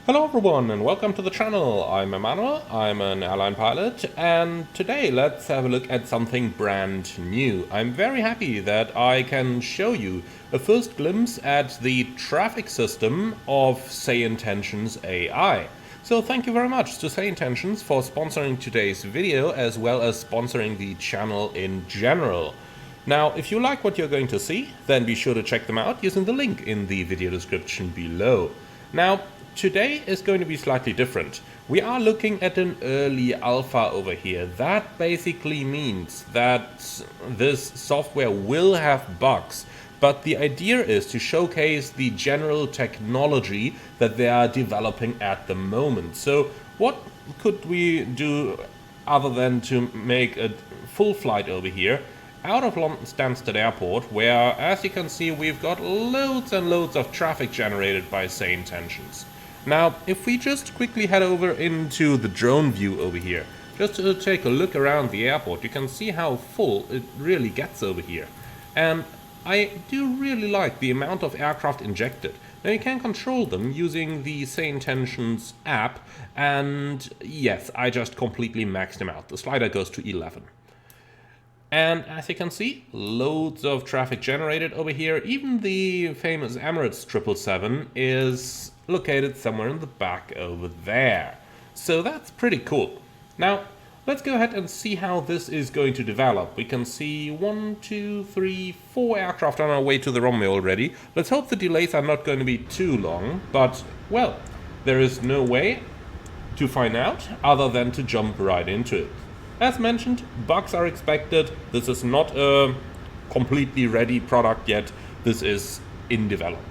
Hello everyone and welcome to the channel. I'm Emmanuel, I'm an airline pilot, and today let's have a look at something brand new. I'm very happy that I can show you a first glimpse at the traffic system of SayIntentions.AI. So thank you very much to SayIntentions for sponsoring today's video as well as sponsoring the channel in general. Now, if you like what you're going to see, then be sure to check them out using the link in the video description below. Now, today is going to be slightly different. We are looking at an early alpha over here. That basically means that this software will have bugs, but the idea is to showcase the general technology that they are developing at the moment. So what could we do other than to make a full flight over here out of London Stansted Airport, where, as you can see, we've got loads and loads of traffic generated by SayIntentions. Now, if we just quickly head over into the drone view over here, just to take a look around the airport, you can see how full it really gets over here. And I do really like the amount of aircraft injected. Now you can control them using the SayIntentions app, and yes, I just completely maxed them out. The slider goes to 11. And as you can see, loads of traffic generated over here. Even the famous Emirates 777 is located somewhere in the back over there. So that's pretty cool. Now, let's go ahead and see how this is going to develop. We can see 1, 2, 3, 4 aircraft on our way to the runway already. Let's hope the delays are not going to be too long, but, well, there is no way to find out other than to jump right into it. As mentioned, bugs are expected. This is not a completely ready product yet. This is in development.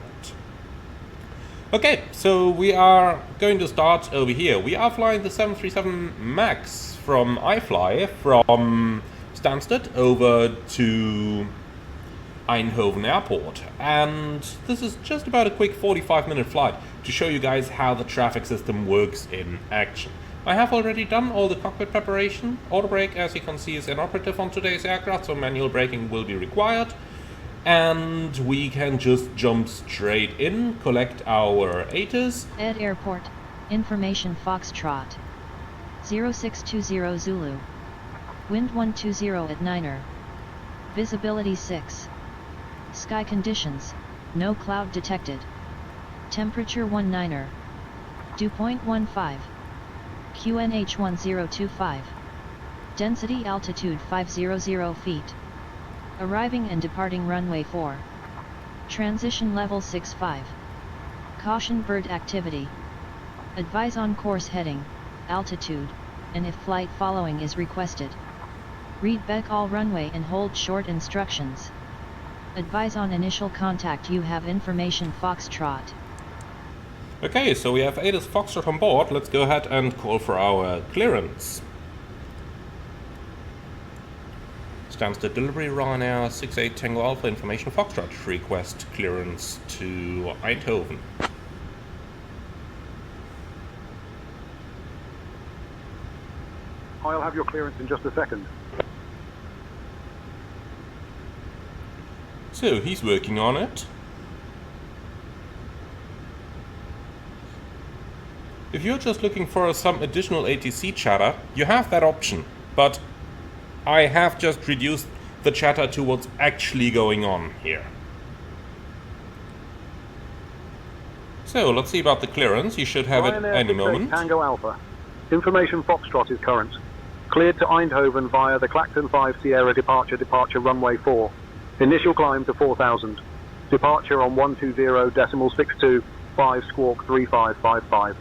Okay, so we are going to start over here. We are flying the 737 MAX from iFly from Stansted over to Eindhoven Airport. And this is just about a quick 45-minute flight to show you guys how the traffic system works in action. I have already done all the cockpit preparation. Auto brake, as you can see, is inoperative on today's aircraft, so manual braking will be required. And we can just jump straight in, collect our ATIS. Ed Airport, Information Foxtrot. 0620 Zulu. Wind 120 at 9er. Visibility 6. Sky conditions, no cloud detected. Temperature 19er. Dew point 15. QNH 1025. Density altitude 500 feet. Arriving and departing runway 4. Transition level 65. Caution bird activity. Advise on course heading, altitude, and if flight following is requested. Read back all runway and hold short instructions. Advise on initial contact. You have information Foxtrot. Okay, so we have ATIS Foxtrot on board. Let's go ahead and call for our clearance. Stansted delivery, Ryanair 68 Tango Alpha, Information Foxtrot. Request clearance to Eindhoven. I'll have your clearance in just a second. So he's working on it. If you're just looking for some additional ATC chatter, you have that option, but I have just reduced the chatter to what's actually going on here. So let's see about the clearance. You should have it any moment. Tango Alpha. Information Foxtrot is current. Cleared to Eindhoven via the Clacton 5 Sierra departure runway 4. Initial climb to 4000. Departure on 120.62 5 squawk 3555.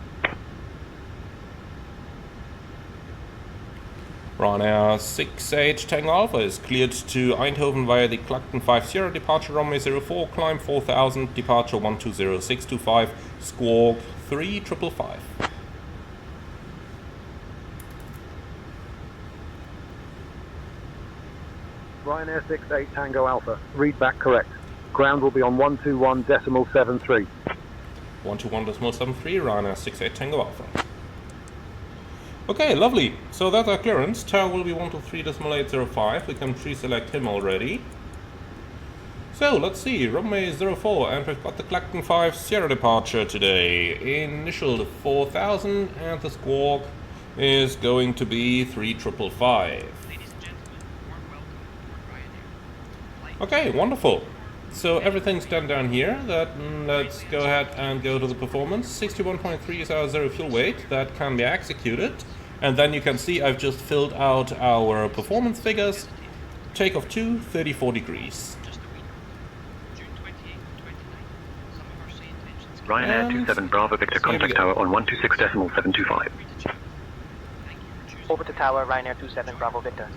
Ryanair 68 Tango Alpha is cleared to Eindhoven via the Clacton 5 Sierra departure runway 04, climb 4000, departure 120.625, squawk 3555. Ryanair 68 Tango Alpha. Read back correct. Ground will be on 121.73. 121.73, Ryanair 68 Tango Alpha. Okay, lovely. So that's our clearance. Tower will be 123.805. We can pre-select him already. So let's see, runway 04, and we've got the Clacton 5 Sierra departure today. Initial 4000, and the squawk is going to be 3555. Okay, wonderful. So everything's done down here. Let's go ahead and go to the performance. 61.3 is our zero fuel weight. That can be executed. And then you can see I've just filled out our performance figures. Takeoff 2, 34 degrees. Ryanair 27 Bravo Victor, contact tower on 126.725. Over to tower, Ryanair 27 Bravo Victor.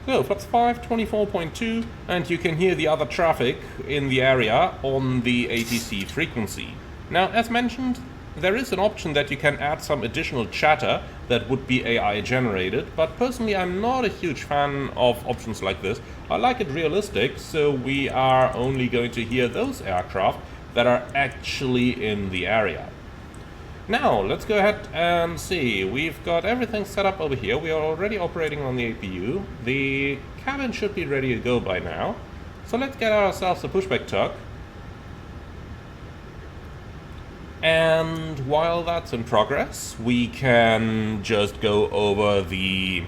So, flaps 5, 24.2, and you can hear the other traffic in the area on the ATC frequency. Now, as mentioned, there is an option that you can add some additional chatter that would be AI generated, but personally I'm not a huge fan of options like this. I like it realistic, so we are only going to hear those aircraft that are actually in the area. Now, let's go ahead and see. We've got everything set up over here. We are already operating on the APU. The cabin should be ready to go by now. So let's get ourselves a pushback tuck. And while that's in progress, we can just go over the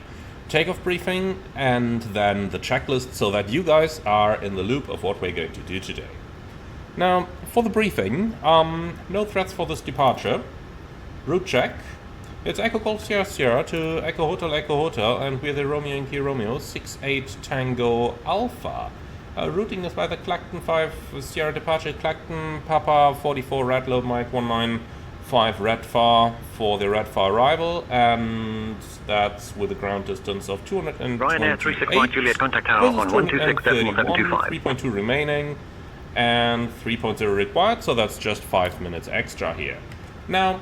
takeoff briefing and then the checklist so that you guys are in the loop of what we're going to do today. Now, for the briefing, no threats for this departure. Route check. It's Echo Golf Sierra Sierra to Echo Hotel, and we're the Romeo Yankee Romeo 68 Tango Alpha. Routing is by the Clacton 5 Sierra departure, Clacton Papa 44 Red Load Mike 195 Redfar for the Redfar arrival, and that's with a ground distance of 228. Ryanair 361 Juliet, contact tower on 126.725. 3.2 remaining, and 3.0 required, so that's just 5 minutes extra here. Now,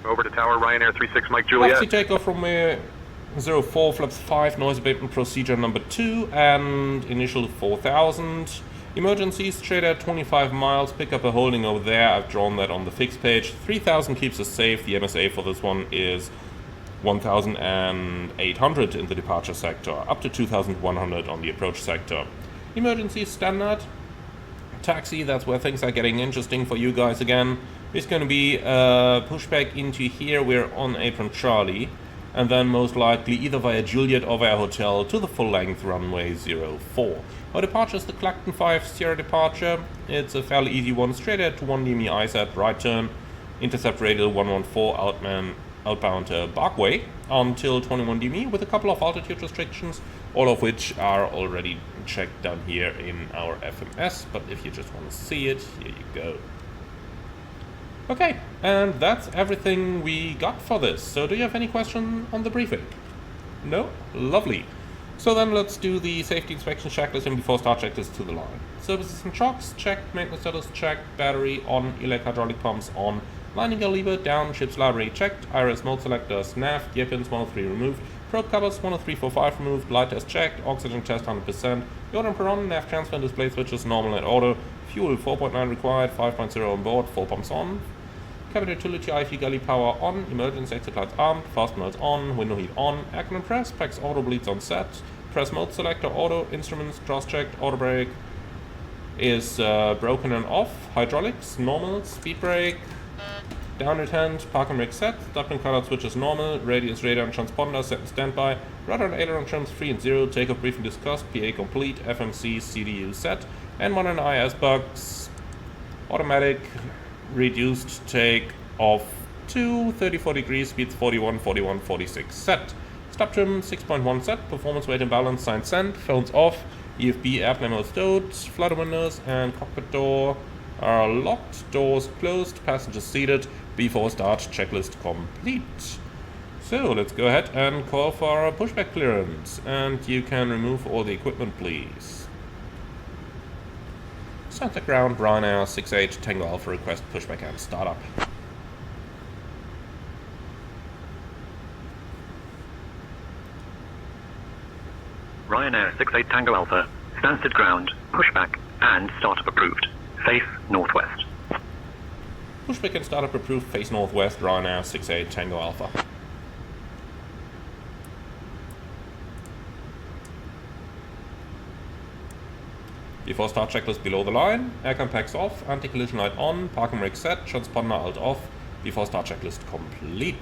Over to tower, Ryanair 36 Mike Juliet. taxi takeoff from 04, flaps 5, noise abatement procedure number 2, and initial 4000. Emergency straight at 25 miles, pick up a holding over there. I've drawn that on the fixed page. 3000 keeps us safe. The MSA for this one is 1800 in the departure sector, up to 2100 on the approach sector. Emergency standard. Taxi, that's where things are getting interesting for you guys again. It's going to be pushback into here. We're on apron Charlie, and then most likely either via Juliet or via Hotel to the full-length runway 04. Our departure is the Clacton 5 Sierra departure. It's a fairly easy one, straight ahead to 1 DME ISAT, right turn, intercept radial 114 outbound Barkway until 21 DME with a couple of altitude restrictions, all of which are already checked down here in our FMS, but if you just want to see it, here you go. Okay, and that's everything we got for this. So do you have any question on the briefing? No? Lovely. So then let's do the safety inspection checklist, and before start checklist to the line. Services and shocks checked, maintenance status checked, battery on, elect hydraulic pumps on, landing gear lever down, ship's library checked, IRS mode selectors, nav, gear pins 103 removed, probe covers 10345 removed, light test checked, oxygen test 100%, yacht and peron, nav transfer and display switches normal and auto, fuel 4.9 required, 5.0 on board, 4 pumps on, cabin utility IFE galley power on, emergency exit lights armed, fast modes on, window heat on, aircon press, PAX auto bleeds on set, press mode selector auto, instruments cross checked, auto brake is broken and off, hydraulics normal, speed brake, downward hand, park and brake set, ducting cutout switches normal, radius radar and transponder set and standby, rudder and aileron trims 3 and 0, takeoff briefing discussed, PA complete, FMC CDU set, N1 and IS bugs, automatic reduced take off to 34 degrees, speeds 41, 41, 46 set. Stop trim 6.1 set, performance weight and balance sign sent, phones off, EFB airplane mode stowed, flutter windows and cockpit door are locked, doors closed, passengers seated, before start checklist complete. So let's go ahead and call for our pushback clearance, and you can remove all the equipment please. Center ground, Ryanair 68 Tango Alpha request pushback and startup. Ryanair 68 Tango Alpha, STANSTED ground, pushback, and startup approved. Face northwest. Pushback and startup approved, face northwest, Ryanair 68 Tango Alpha. Before start checklist below the line, aircam packs off, anti-collision light on, parking brake set, transponder alt off. Before start checklist complete.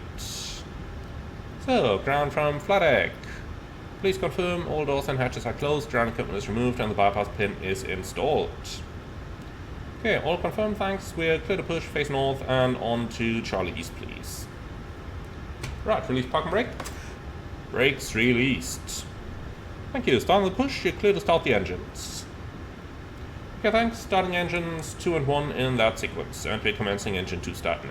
So, ground from flight deck. Please confirm all doors and hatches are closed, ground equipment is removed and the bypass pin is installed. Okay, all confirmed, thanks. We're clear to push, face north and on to Charlie East, please. Right, release parking brake. Brakes released. Thank you, starting the push, you're clear to start the engines. Okay, thanks, starting engines 2 and 1 in that sequence, and we're commencing engine 2 start now.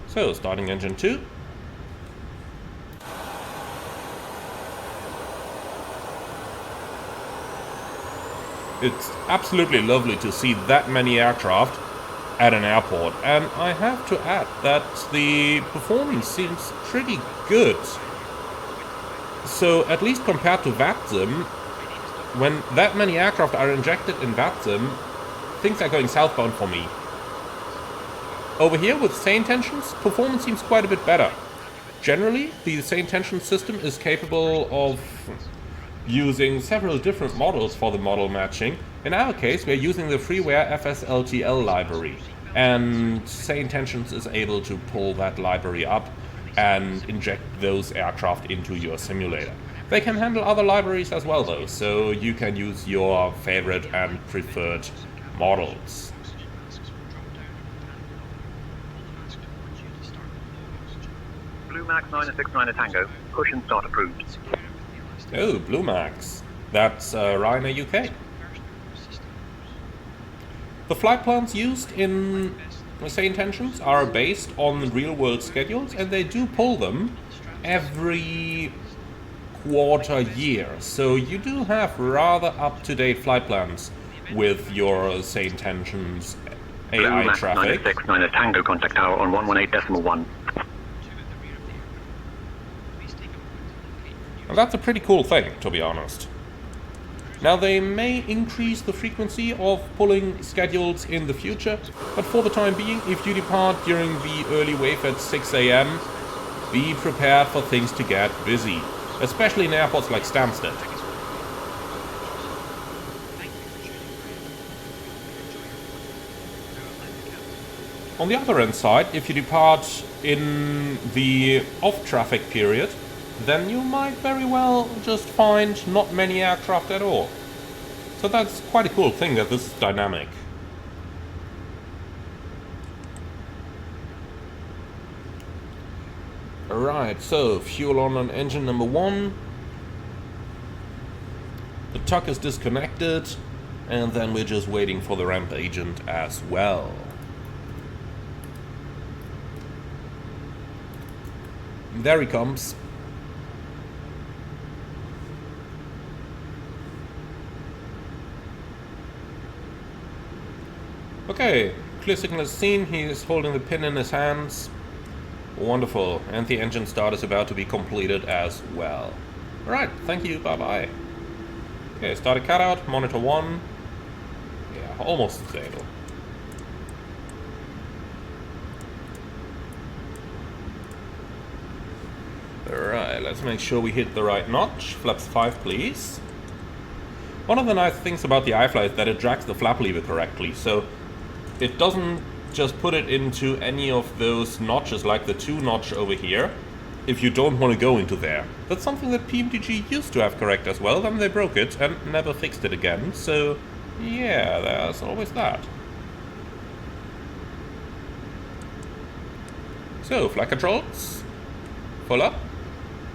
So, starting engine 2. It's absolutely lovely to see that many aircraft at an airport, and I have to add that the performance seems pretty good. So, at least compared to VATSIM, when that many aircraft are injected in VATSIM, things are going southbound for me. Over here with SayIntentions, performance seems quite a bit better. Generally, the SayIntentions system is capable of using several different models for the model matching. In our case, we're using the freeware FSLTL library, and SayIntentions is able to pull that library up and inject those aircraft into your simulator. They can handle other libraries as well though, so you can use your favorite and preferred models. Blue Max 969 Tango, push and start approved. Oh, Blue Max. That's Ryanair UK. The flight plans used in SayIntentions are based on real-world schedules, and they do pull them every quarter year. So you do have rather up-to-date flight plans with your SayIntentions Blue AI Max traffic. 969 Tango, contact tower on 118.1. And that's a pretty cool thing, to be honest. Now, they may increase the frequency of pulling schedules in the future, but for the time being, if you depart during the early wave at 6 AM, be prepared for things to get busy, especially in airports like Stansted. On the other hand side, if you depart in the off-traffic period, then you might very well just find not many aircraft at all. So that's quite a cool thing that this is dynamic. Alright, so fuel on engine number 1. The tuck is disconnected, and then we're just waiting for the ramp agent as well. There he comes. Okay, clear signal is seen, he is holding the pin in his hands. Wonderful, and the engine start is about to be completed as well. Alright, thank you, bye bye. Okay, start a cutout, monitor 1. Yeah, almost stable. Alright, let's make sure we hit the right notch. Flaps 5, please. One of the nice things about the iFly is that it drags the flap lever correctly, so it doesn't just put it into any of those notches like the 2 notch over here if you don't want to go into there. That's something that PMDG used to have correct as well, then they broke it and never fixed it again, so yeah, there's always that. So, flight controls. Full up,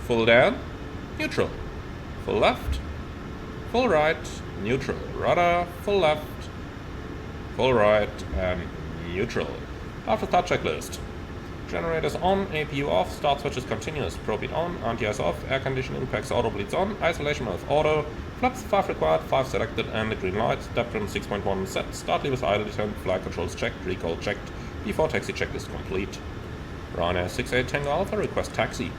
full down, neutral. Full left, full right, neutral. Rudder, full left, full right, and neutral. After start checklist. Generators on, APU off, start switch is continuous, probe heat on, anti-ice off, air conditioning, packs auto bleeds on, isolation mode auto, flaps 5 required, 5 selected, and the green light, step trim 6.1 set, start levers idle detent, flight controls checked, recall checked, before taxi checklist complete. Ryanair 68 Tango Alpha, request taxi.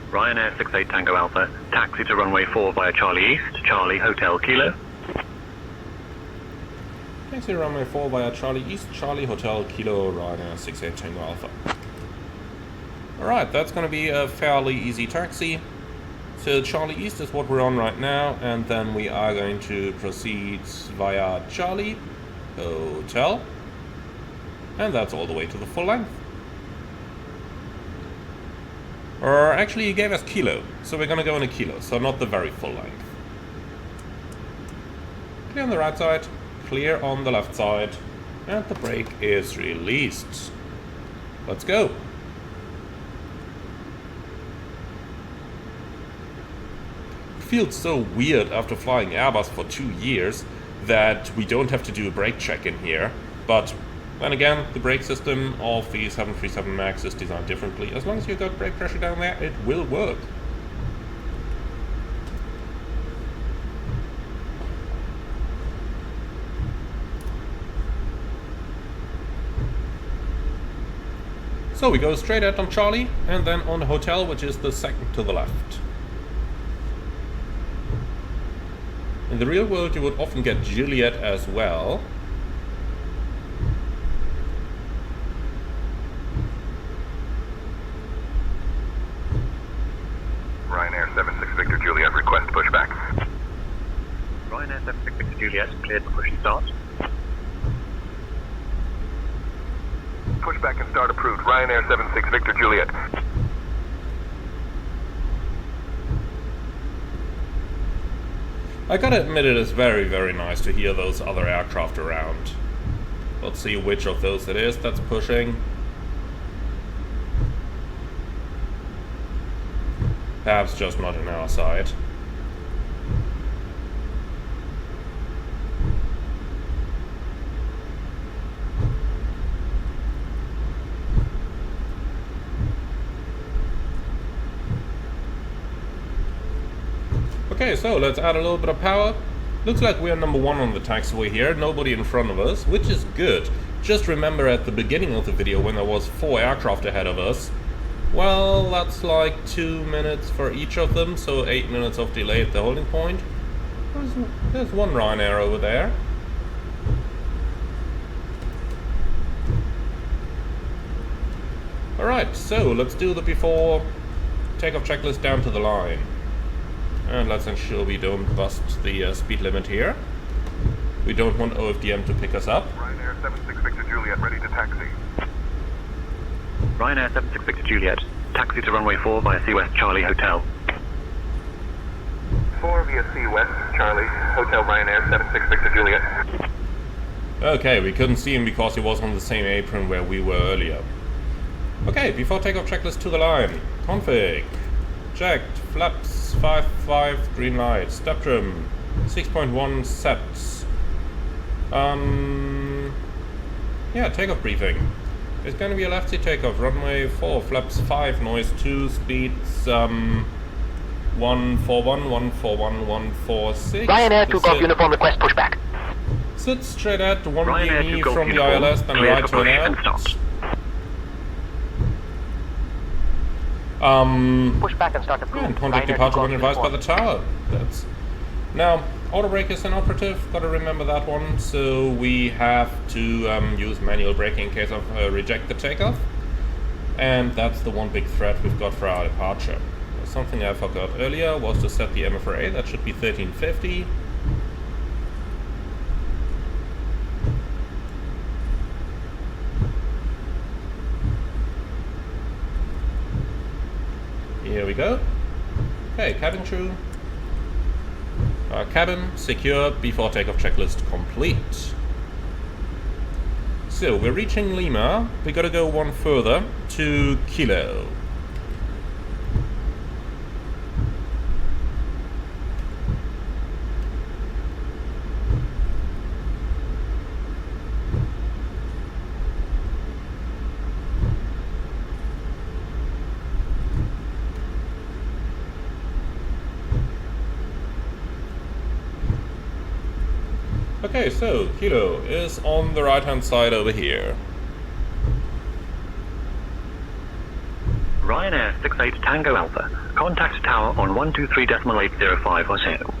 Ryanair 68 Tango Alpha, taxi to runway 4 via Charlie East, Charlie Hotel Kilo. Taxi runway 4 via Charlie East, Charlie Hotel, Kilo, Ryanair 68 Tango Alpha. Alright, that's going to be a fairly easy taxi. So Charlie East is what we're on right now, and then we are going to proceed via Charlie Hotel, and that's all the way to the full length. Or actually he gave us Kilo, so we're going to go in a Kilo, so not the very full length. Clear on the right side, clear on the left side, and the brake is released. Let's go. Feels so weird after flying Airbus for 2 years that we don't have to do a brake check in here, but then again, the brake system of the 737 MAX is designed differently. As long as you got brake pressure down there, it will work. So we go straight out on Charlie, and then on the hotel, which is the second to the left. In the real world, you would often get Juliet as well. Ryanair 76 Victor Juliet, request pushback. Ryanair 76 Victor Juliet, cleared for push and start. Pushback and start approved. Ryanair 76 Victor Juliet. I gotta admit, it is very, very nice to hear those other aircraft around. Let's see which of those it is that's pushing. Perhaps just not in our side. Okay, so let's add a little bit of power. Looks like we're number 1 on the taxiway here, nobody in front of us, which is good. Just remember at the beginning of the video when there was 4 aircraft ahead of us, well, that's like 2 minutes for each of them, so 8 minutes of delay at the holding point. There's one Ryanair over there. Alright, so let's do the before takeoff checklist down to the line. And let's ensure we don't bust the speed limit here. We don't want OFDM to pick us up. Ryanair 76 Victor Juliet, ready to taxi. Ryanair 76 Victor Juliet, taxi to runway 4 via Sea West Charlie Hotel. 4 via Sea West Charlie Hotel, Ryanair 76 Victor Juliet. Okay, we couldn't see him because he was on the same apron where we were earlier. Okay, before takeoff checklist to the line. Config. Checked. Flaps 5.5 green light. Step trim 6.1 sets. Yeah, takeoff briefing. It's going to be a left seat takeoff. Runway 4, flaps 5, noise 2, speeds 141, 141, 146. Ryanair 2 Golf Uniform request pushback. Sit straight at 1 Ryanair VME 2 Golf from the Uniform, ILS, then clear right for to an push and out. start. Pushback and start approved. And contact Ryanair 2 departure Golf when advised by the Uniform. tower. That's now auto brake is inoperative. Gotta remember that one. So we have to use manual braking in case of reject the takeoff. And that's the one big threat we've got for our departure. Something I forgot earlier was to set the MFRA. That should be 1350. Here we go. Okay, cabin crew. Cabin secure before takeoff checklist complete. So we're reaching Lima. We gotta go one further to Kilo. Okay, so Kilo is on the right hand side over here. Ryanair 68 Tango Alpha, contact tower on 123.805 or so.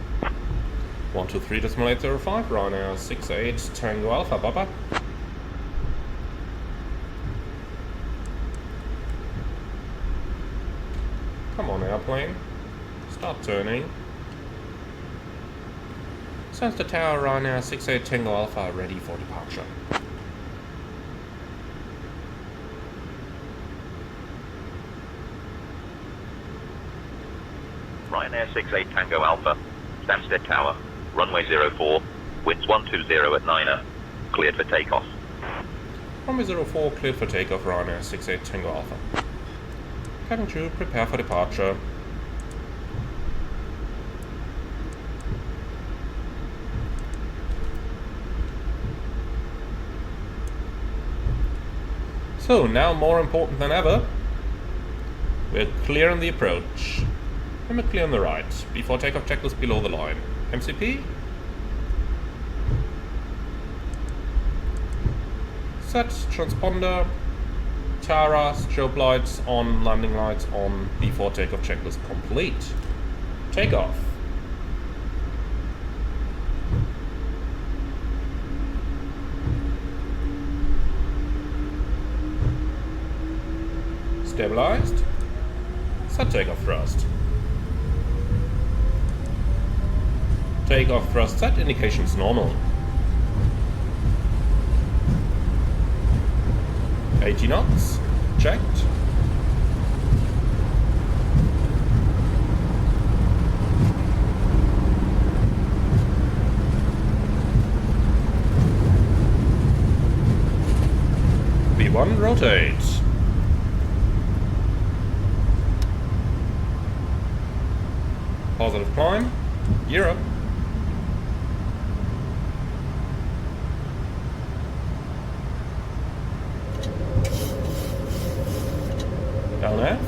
123.805, Ryanair 68 Tango Alpha, bye-bye. Come on, airplane. Start turning. STANSTED Tower, Ryanair 68 Tango Alpha, ready for departure. Ryanair 68 Tango Alpha, STANSTED Tower, runway 04, winds 120 at 9er, cleared for takeoff. Runway 04, cleared for takeoff, Ryanair 68 Tango Alpha. Cabin crew, prepare for departure. So, now more important than ever, we're clear on the approach. And we're clear on the right. Before takeoff checklist below the line. MCP. Set transponder. Tara, strobe lights on, landing lights on. Before takeoff checklist complete. Takeoff. Stabilized. Set takeoff thrust. Takeoff thrust set, indications normal. 80 knots, checked. V1, rotate. Positive climb, gear up. Down F.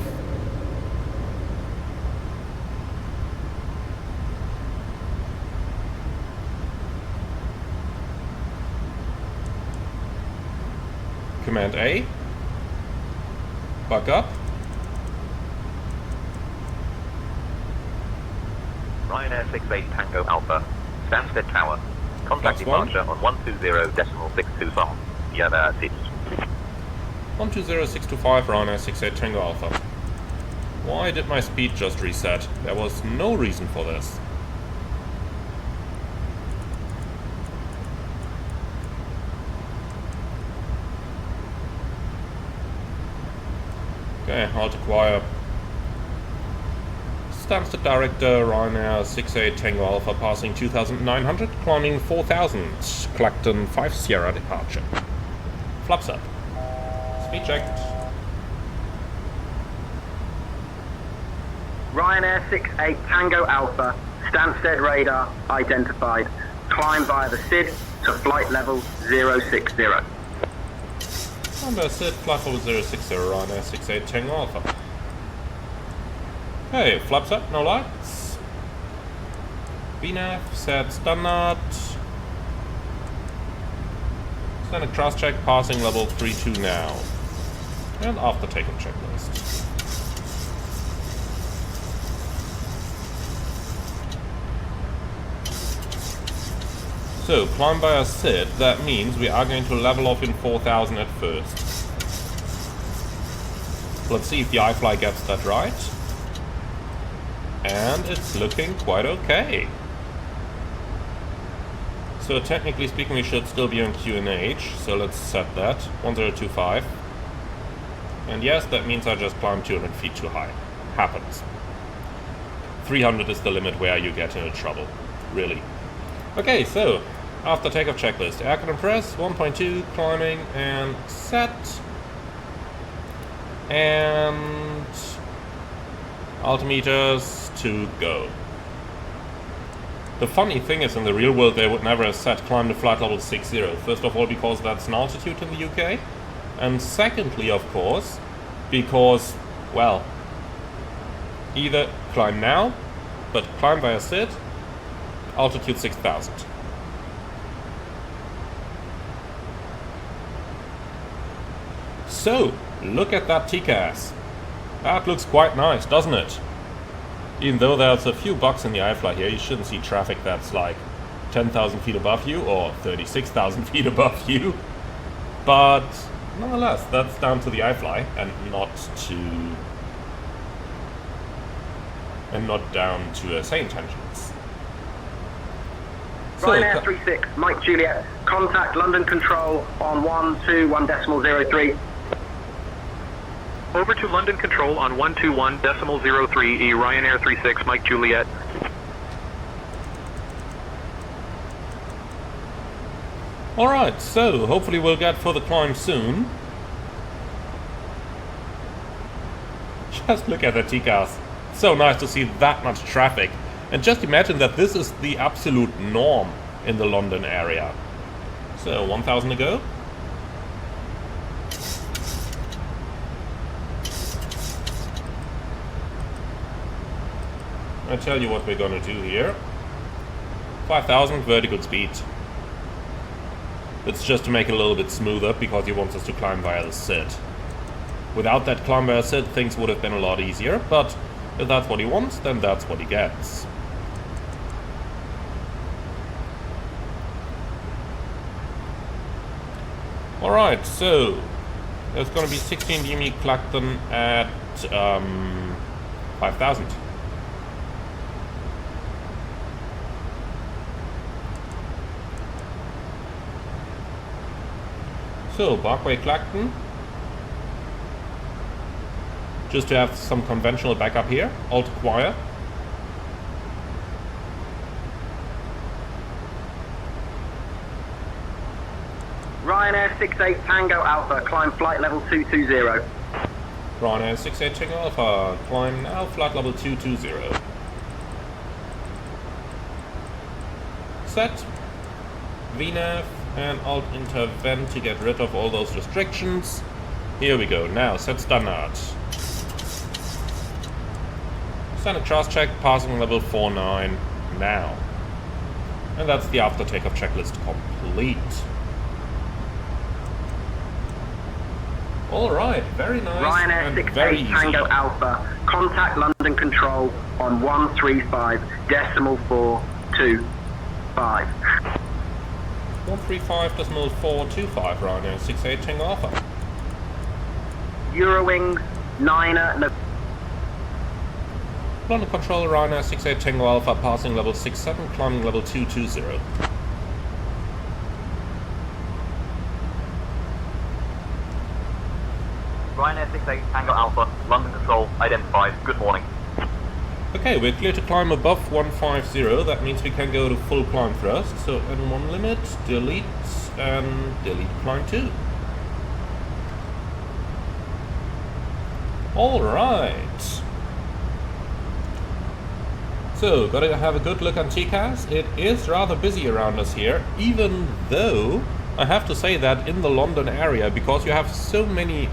Command A. Buck up. Ryanair 68 Tango Alpha, STANSTED Tower, contact departure on 120.625. Yeah, that's it. 120.625, Ryanair 68 Tango Alpha. Why did my speed just reset? There was no reason for this. Okay, halt acquire. STANSTED Director, Ryanair 68 Tango Alpha, passing 2,900, climbing 4,000, Clacton 5 Sierra departure. Flaps up. Speed checked. Ryanair 68 Tango Alpha, Stansted radar identified. Climb via the SID to flight level 060. Number SID, flight level 060, Ryanair 68 Tango Alpha. Okay, flaps up, no lights. VNAV, set standard. Standard cross check, passing level 32 now. And after takeoff checklist. So, climb by a SID, that means we are going to level off in 4,000 at first. Let's see if the iFly gets that right. And it's looking quite okay. So technically speaking we should still be on QNH, so let's set that. 1025. And yes, that means I just climbed 200 feet too high. Happens. 300 is the limit where you get into trouble. Really. Okay, so after takeoff checklist, air current press, 1.2, climbing, and set. And altimeters to go. The funny thing is, in the real world they would never have set climb to flight level 60. First of all, because that's an altitude in the UK. And secondly, of course, because, well, either climb now, but climb via SID, altitude 6,000. So, look at that TCAS. That looks quite nice, doesn't it? Even though there's a few bugs in the iFly here, you shouldn't see traffic that's like 10,000 feet above you or 36,000 feet above you. But nonetheless, that's down to the iFly and not down to SayIntentions. Ryanair 36, Mike Juliet, contact London Control on 121.03. Over to London Control on 121.03, Ryanair 36, Mike Juliet. Alright, so hopefully we'll get for the climb soon. Just look at the TCAS. So nice to see that much traffic. And just imagine that this is the absolute norm in the London area. So 1,000 to go. I'll tell you what we're gonna do here. 5,000 vertical speed. It's just to make it a little bit smoother because he wants us to climb via the SID. Without that climb via SID, things would have been a lot easier, but if that's what he wants, then that's what he gets. Alright, so there's gonna be 16 DME Clacton at 5,000. So, Barkway Clacton. Just to have some conventional backup here. Alt acquire. Ryanair 68 Tango Alpha, climb flight level 220. Ryanair 68 Tango Alpha, climb now flight level 220. Set. VNAV and Alt intervene to get rid of all those restrictions. Here we go. Now set standard. Standard cross check, passing level 49 now. And that's the after takeoff checklist complete. Alright, very nice. Ryanair and 68 very easy. Tango Alpha, contact London Control on 135.425. 135.425, Ryanair 68 Tango Alpha. Eurowings, Niner, no. London Control, Ryanair 68 Tango Alpha, passing level 67, climbing level 220. Ryanair 68 Tango Alpha, London Control, identified. Good morning. Okay, we're clear to climb above 150. That means we can go to full climb thrust. So N1 limit, delete, and delete climb 2. Alright. So, gotta have a good look on TCAS. It is rather busy around us here, even though I have to say that in the London area, because you have so many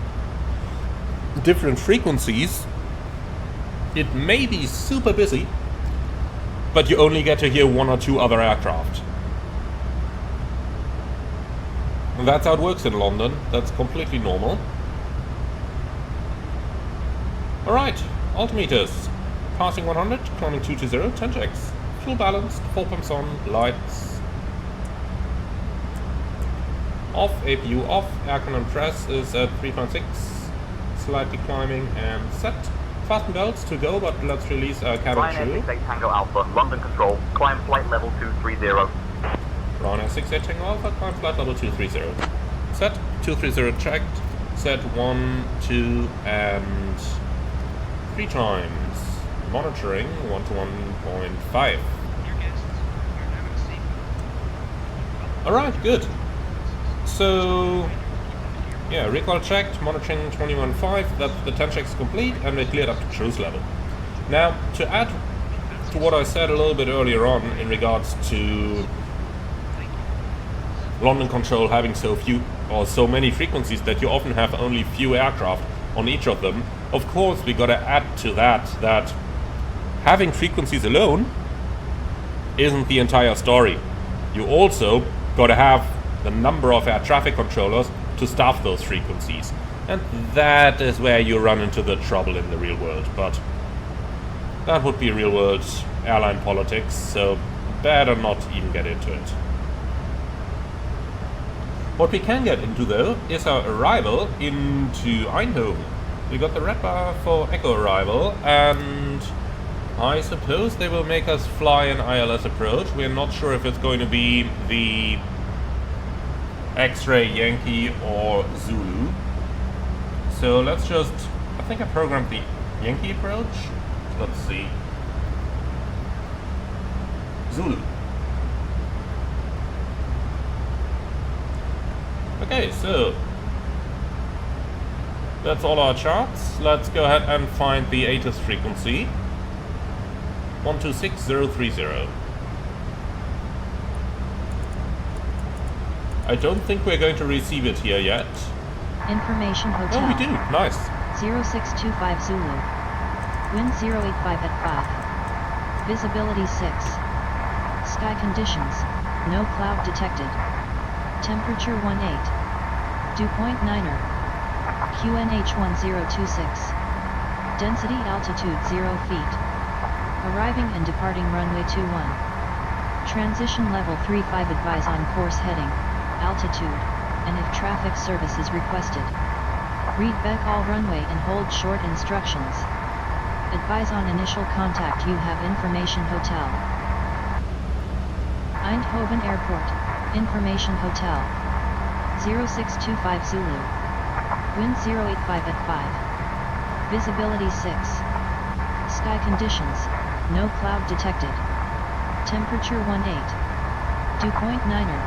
different frequencies, it may be super busy, but you only get to hear one or two other aircraft. And that's how it works in London. That's completely normal. Alright, altimeters. Passing 100, climbing 220, 10 checks. Fuel balanced, 4 pumps on, lights off, APU off, aircon and press is at 3.6, slightly climbing and set. Fasten belts to go, but let's release cabin Ryanair crew. 68 Tango Alpha, London Control, climb flight level 230. Ryanair 68 Tango Alpha, climb flight level 230. Set, 230 checked, set 1, 2, and 3 times. Monitoring 1 to 1.5. Alright, good. So, yeah, recoil checked, monitoring 21.5, that's the 10 checks complete, and we're cleared up to cruise level. Now, to add to what I said a little bit earlier on in regards to London Control having so few or so many frequencies that you often have only few aircraft on each of them, of course we gotta add to that having frequencies alone isn't the entire story. You also gotta have the number of air traffic controllers to staff those frequencies. And that is where you run into the trouble in the real world. But that would be real world airline politics, so better not even get into it. What we can get into though is our arrival into Eindhoven. We got the red bar for Echo arrival, and I suppose they will make us fly an ILS approach. We're not sure if it's going to be the X-Ray Yankee or Zulu. So let's just, I think I programmed the Yankee approach. Let's see. Zulu. Okay, so that's all our charts. Let's go ahead and find the Atus frequency. 126030. I don't think we're going to receive it here yet. Information Hotel. Oh, we do. Nice. 0625 Zulu. Wind 085 at 5. Visibility 6. Sky conditions. No cloud detected. Temperature 18. Dew point 9er. QNH 1026. Density altitude 0 feet. Arriving and departing runway 21. Transition level 35. Advise on course heading, altitude, and if traffic service is requested. Read back all runway and hold short instructions. Advise on initial contact. You have Information Hotel. Eindhoven Airport. Information Hotel. 0625 Zulu. Wind 085 at 5. Visibility 6. Sky conditions. No cloud detected. Temperature 18. Dew point 9er.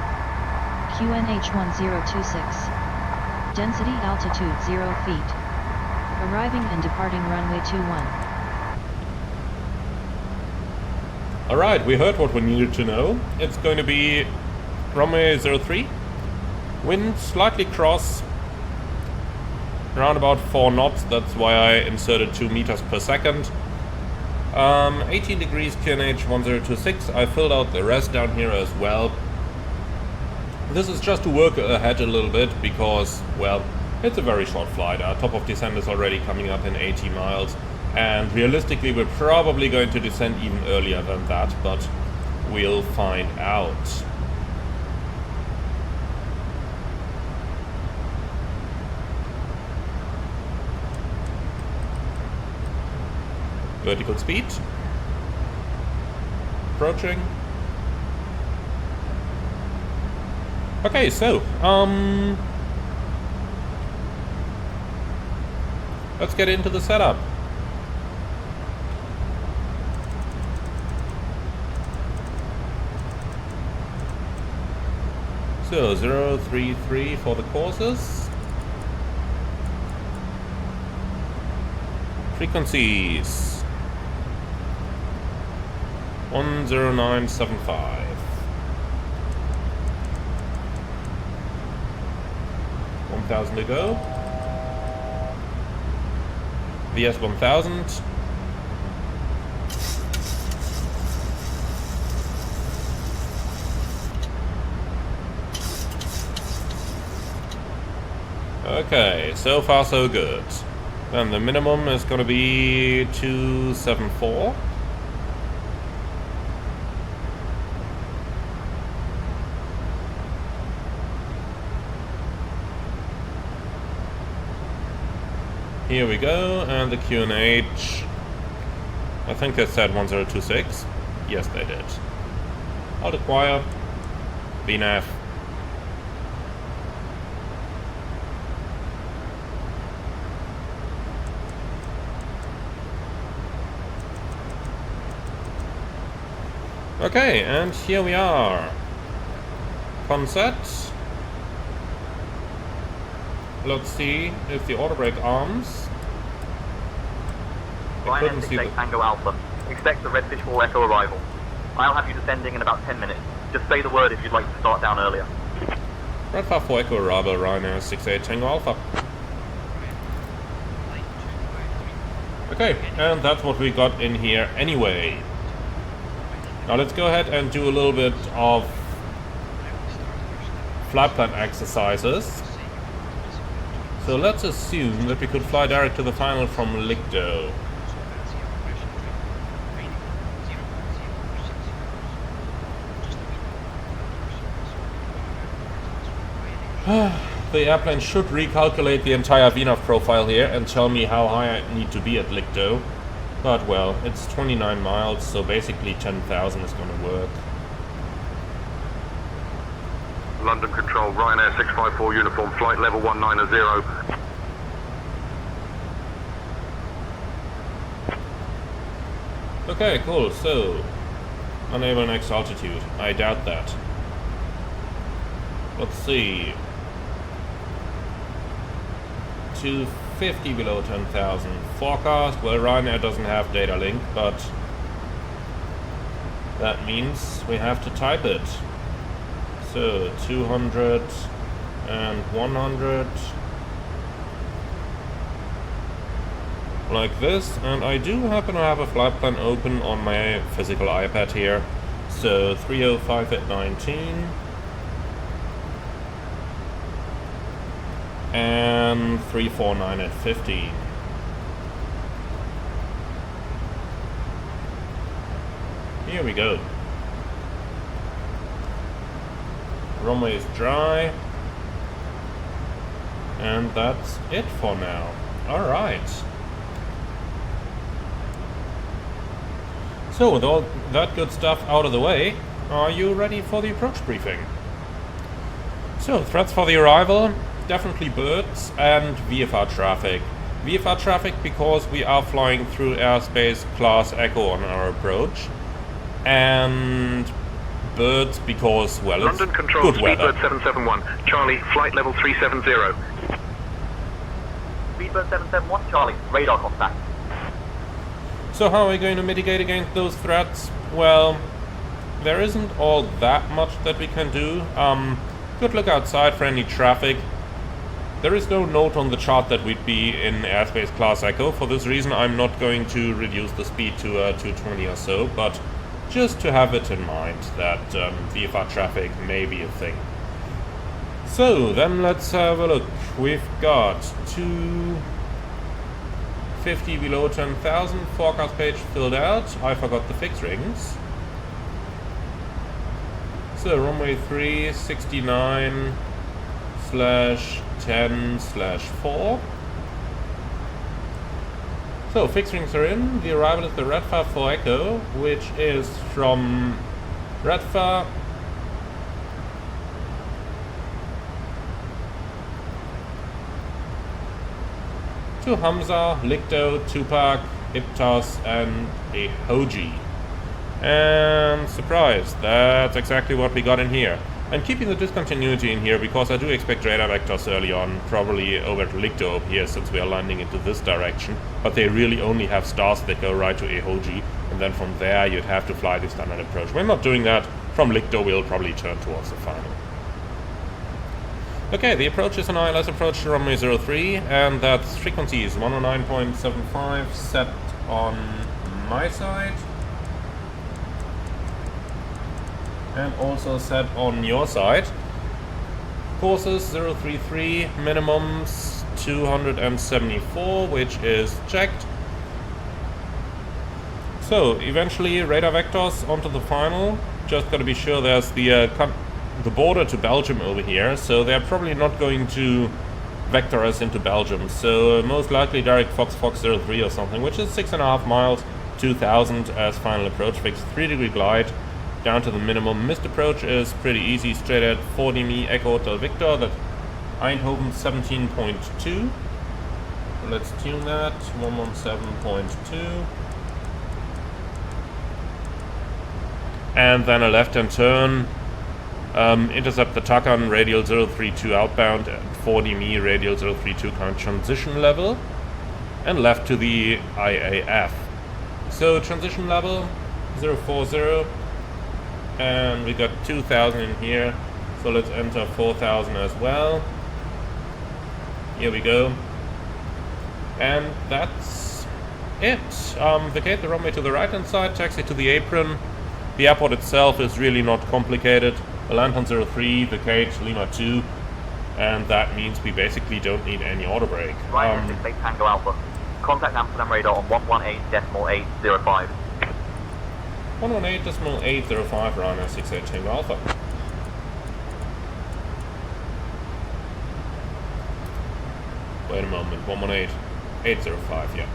QNH 1026. Density altitude 0 feet. Arriving and departing runway 21. Alright, we heard what we needed to know. It's going to be runway 03. Wind slightly cross. Around about 4 knots, that's why I inserted 2 meters per second. 18 degrees QNH 1026. I filled out the rest down here as well. This is just to work ahead a little bit because, well, it's a very short flight. Our top of descent is already coming up in 80 miles. And realistically, we're probably going to descend even earlier than that, but we'll find out. Vertical speed. Approaching. Okay, so, let's get into the setup. So, 033 for the courses. Frequencies. 10975. 1000 to go. VS 1000. Okay, so far so good. Then the minimum is going to be 274. Here we go, and the QNH, I think they said 1026. Yes, they did. I'll acquire VNAV. Okay, and here we are. Concept. Let's see if the auto brake arms. Ryanair 68 Tango Alpha. Expect the Redfish 4 Echo arrival. I'll have you descending in about 10 minutes. Just say the word if you'd like to start down earlier. Redfish 4 Echo arrival, Ryanair 68 Tango Alpha. Okay, and that's what we got in here anyway. Now let's go ahead and do a little bit of flight plan exercises. So let's assume that we could fly direct to the final from The airplane should recalculate the entire VNAV profile here and tell me how high I need to be at Licto. But well, it's 29 miles, so basically 10,000 is gonna work. London Control, Ryanair 654 uniform, flight level 190. Okay, cool, so unable next altitude. I doubt that. Let's see. 250 below 10,000. Forecast, well, Ryanair doesn't have data link, but that means we have to type it. So 200 and 100 like this, and I do happen to have a flight plan open on my physical iPad here. So 305 at 19 and 349 at 15. Here we go. Runway is dry, and that's it for now. Alright. So with all that good stuff out of the way, are you ready for the approach briefing? So, threats for the arrival, definitely birds and VFR traffic. VFR traffic because we are flying through airspace class Echo on our approach, and birds because, well, it's London Control, good weather. Speedbird 771, Charlie, flight level 370. Speedbird 771, Charlie, radar contact. So how are we going to mitigate against those threats? Well, there isn't all that much that we can do. Good look outside for any traffic. There is no note on the chart that we'd be in airspace class Echo. For this reason, I'm not going to reduce the speed to 220 or so, but just to have it in mind that VFR traffic may be a thing. So, then let's have a look. We've got 250 below 10,000, forecast page filled out. I forgot the fix rings. So, runway 3, 69/10/4. So, fix rings are in. The arrival is the Redfar for Echo, which is from Redfar to Hamza, Licto, Tupac, Iptos, and Ehoji. And surprise, that's exactly what we got in here. I'm keeping the discontinuity in here because I do expect radar vectors early on, probably over to Licto up here since we are landing into this direction, but they really only have stars that go right to Ehoji, and then from there you'd have to fly the standard approach. We're not doing that. From Licto we'll probably turn towards the final. Okay, the approach is an ILS approach to runway 03, and that's frequency is 109.75 set on my side. And also set on your side. Courses 033, minimums 274, which is checked. So, eventually radar vectors onto the final. Just gotta be sure there's the border to Belgium over here, so they're probably not going to vector us into Belgium. So, most likely direct Fox 03 or something, which is 6.5 miles, 2,000 as final approach fix, 3-degree glide. Down to the minimum. Missed approach is pretty easy, straight at 40 Me Echo Hotel Victor, that's Eindhoven 17.2. Let's tune that, 117.2. And then a left-hand turn, intercept the Takan, radial 032 outbound, and 40 Me, radial 032 current transition level, and left to the IAF. So transition level 040. And we got 2,000 in here, so let's enter 4,000 as well. Here we go. And that's it. Vacate the runway to the right hand side, taxi to the apron. The airport itself is really not complicated. A land on 03, vacate Lima 2, and that means we basically don't need any auto brake. Ryanair 68 Tango Alpha. Contact Amsterdam radar on 118.805. 118.805, Ryanair 68 Tango Alpha. Wait a moment, 118805, yeah.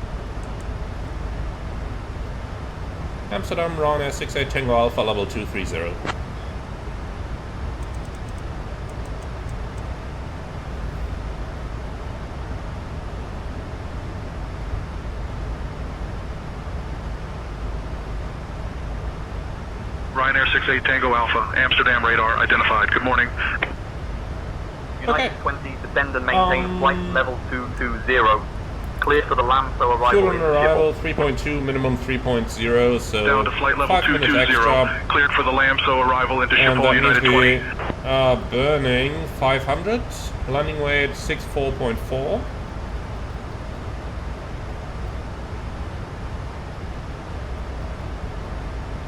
Amsterdam, Ryanair 68 Tango Alpha, level 230. Ryanair 68 Tango Alpha, Amsterdam radar identified. Good morning. United 20, descend and maintain flight level 220. Cleared for the LAMSO arrival. Fuel on arrival 3.2, minimum 3.0, so Down to flight level 5 minutes 220. extra. Cleared for the LAMSO arrival into And Schiphol, that means United we 20. are burning 500, landing weight 64.4.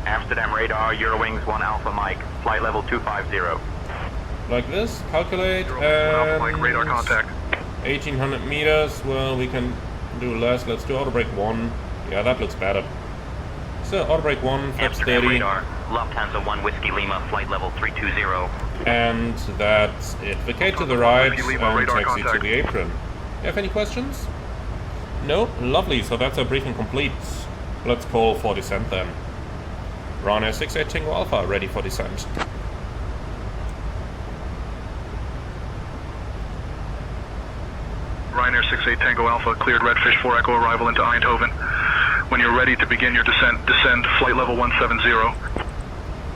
Amsterdam radar, Eurowings 1 Alpha Mike, flight level 250. Like this, calculate, Alpha Mike, radar and contact. 1800 meters, well, we can do less. Let's do auto brake 1. Yeah, that looks better. So, auto brake 1, flaps Amsterdam 30. radar, Lufthansa 1 Whiskey Lima, flight level 320. And that's it. Vacate to the right and radar taxi to contact. the apron. You have any questions? No? Lovely, so that's our briefing complete. Let's call for descent then. Ryanair 68 Tango Alpha, ready for descent. Ryanair 68 Tango Alpha, cleared Redfish 4 Echo arrival into Eindhoven. When you're ready to begin your descent, descend flight level 170.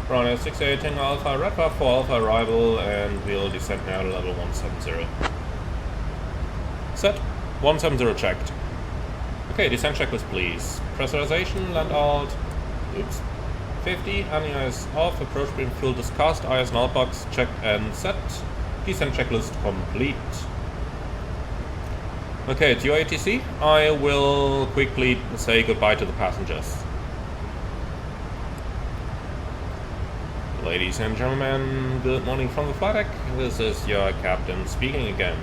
Ryanair 68 Tango Alpha, Redbar 4 Alpha arrival, and we'll descend now to level 170. Set. 170 checked. Okay, descent checklist please. Pressurization, land alt. Oops. 50, IS off, approach beam fuel discussed, IS and alt box checked and set. Descent checklist complete. Okay, it's your ATC. I will quickly say goodbye to the passengers. Ladies and gentlemen, good morning from the flight deck. This is your captain speaking again.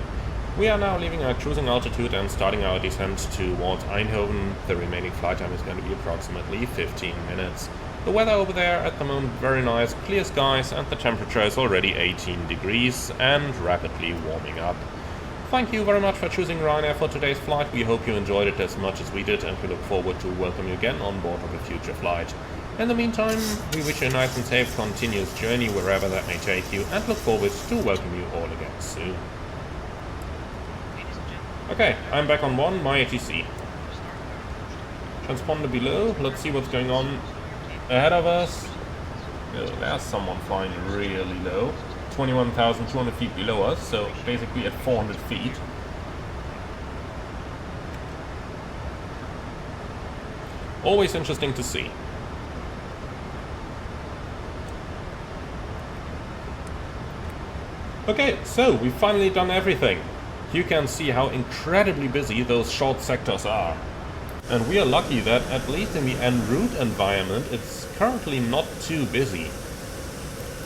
We are now leaving our cruising altitude and starting our descent towards Eindhoven. The remaining flight time is going to be approximately 15 minutes. The weather over there at the moment very nice, clear skies, and the temperature is already 18 degrees and rapidly warming up. Thank you very much for choosing Ryanair for today's flight. We hope you enjoyed it as much as we did, and we look forward to welcome you again on board of a future flight. In the meantime, we wish you a nice and safe continuous journey wherever that may take you, and look forward to welcome you all again soon. Okay, I'm back on 1, my ATC. Transponder below, let's see what's going on ahead of us. Oh, there's someone flying really low. 21,200 feet below us, so basically at 400 feet. Always interesting to see. Okay, so we've finally done everything. You can see how incredibly busy those short sectors are. And we are lucky that, at least in the en route environment, it's currently not too busy.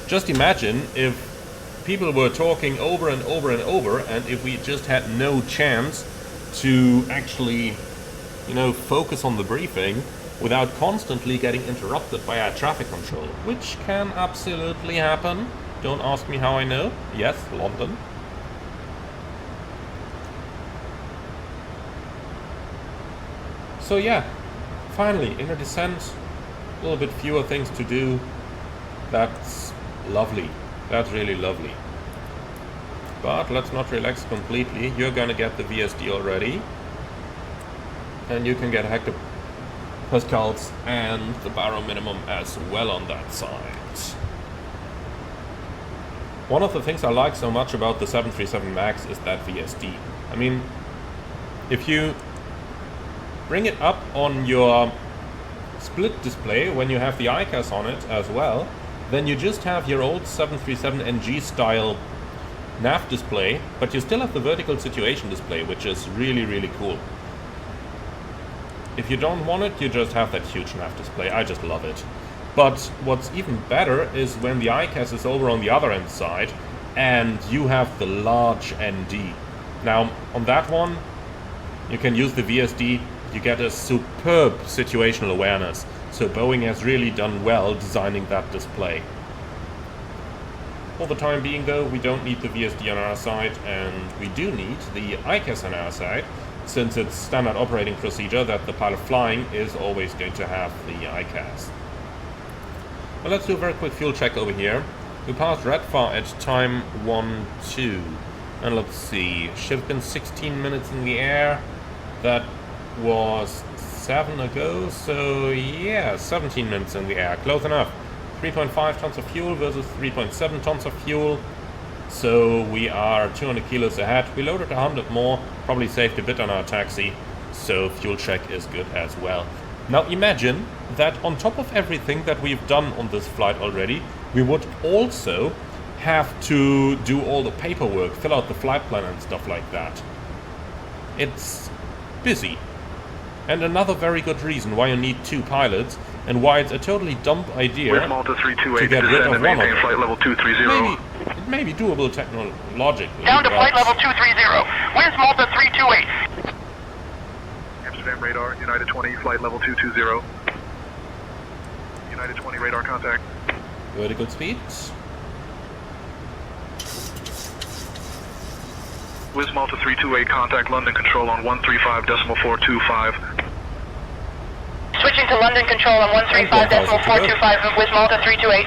Just imagine if people were talking over and over and over, and if we just had no chance to actually, you know, focus on the briefing without constantly getting interrupted by our traffic control, which can absolutely happen. Don't ask me how I know. Yes, London. So yeah, finally, in a descent, a little bit fewer things to do. That's lovely. That's really lovely. But let's not relax completely. You're gonna get the VSD already. And you can get hectopascals and the baro minimum as well on that side. One of the things I like so much about the 737 MAX is that VSD. I mean, if you bring it up on your split display when you have the ICAS on it as well, then you just have your old 737 NG style nav display, but you still have the vertical situation display, which is really, really cool. If you don't want it, you just have that huge nav display. I just love it. But what's even better is when the ICAS is over on the other end side and you have the large ND. Now, on that one, you can use the VSD. You get a superb situational awareness. So Boeing has really done well designing that display. For the time being though, we don't need the VSD on our side, and we do need the ICAS on our side, since it's standard operating procedure that the pilot flying is always going to have the ICAS. Well, let's do a very quick fuel check over here. We passed Redfar at time 1-2. And let's see, should have been 16 minutes in the air. That was 7 ago, so yeah, 17 minutes in the air, close enough. 3.5 tons of fuel versus 3.7 tons of fuel. So we are 200 kilos ahead. We loaded 100 more, probably saved a bit on our taxi. So fuel check is good as well. Now imagine that on top of everything that we've done on this flight already, we would also have to do all the paperwork, fill out the flight plan and stuff like that. It's busy. And another very good reason why you need 2 pilots, and why it's a totally dumb idea With Malta 328 to get rid of one of maintain them. flight level 230. It may be doable technologically. Down to but flight level 230. Where's Malta 328? Amsterdam radar, United 20, flight level 220. United 20 radar contact. very good speeds. Wiz Malta 328, contact London Control on 135.425. Switching to London Control on 135.425 of Wiz Malta 328.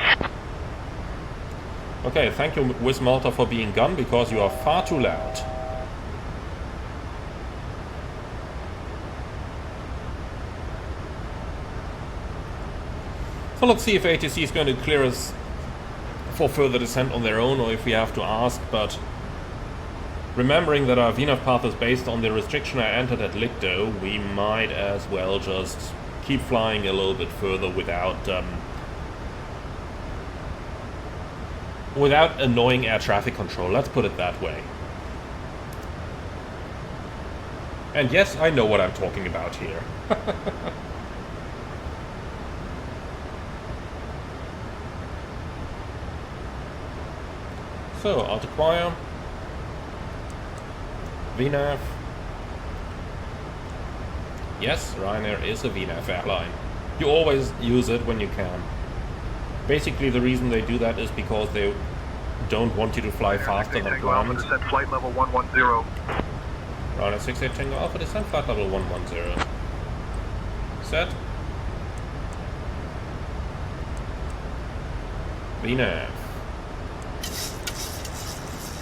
Okay, thank you, Wiz Malta, for being gone, because you are far too loud. So let's see if ATC is going to clear us for further descent on their own, or if we have to ask, but remembering that our VNAV path is based on the restriction I entered at Licto, we might as well just keep flying a little bit further without annoying air traffic control, let's put it that way. And yes, I know what I'm talking about here. So, Autoquire, VNAV. Yes, Ryanair is a VNAV airline. You always use it when you can. Basically, the reason they do that is because they don't want you to fly faster than planned. Descent flight level 110. Ryanair 68 Tango Alpha, descent flight level 110. Set. VNAV.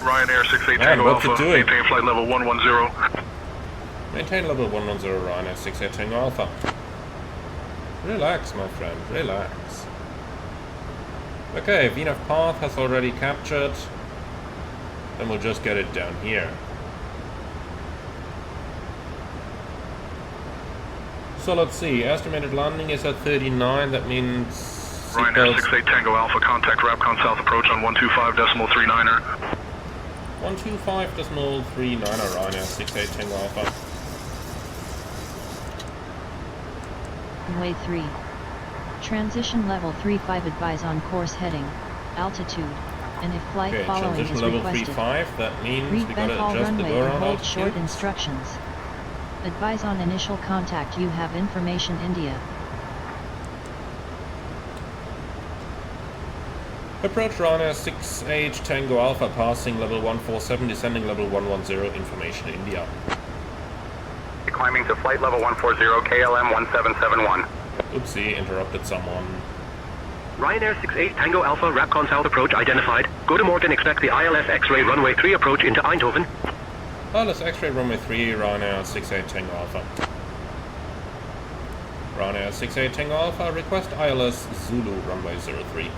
Ryanair 68 Man, Tango what's it Alpha, doing? maintain flight level 110. Maintain level 110, Ryanair 68 Tango Alpha. Relax, my friend, relax. Okay, VNAV path has already captured. Then we'll just get it down here. So let's see, estimated landing is at 39, that means... Ryanair 68 Tango Alpha, contact Rapcon South approach on 125.39er. 125.39er, Ryanair 68 Tango Alpha. Runway 3. Transition level 35 advise on course heading, altitude, and if flight Okay, following transition is level requested. 35, that means Read we gotta Bethal adjust the runway go and around hold short altitude. instructions. Advise on initial contact, you have information India. Approach Ryanair 68 Tango Alpha, passing level 147, descending level 110, information India. Climbing to flight level 140, KLM 1771. Oopsie, interrupted someone. Ryanair 68 Tango Alpha, Rapcon South approach identified. Go to Morgan, expect the ILS X-ray runway 3 approach into Eindhoven. ILS X-ray runway 3, Ryanair 68 Tango Alpha. Ryanair 68 Tango Alpha, request ILS Zulu runway 03.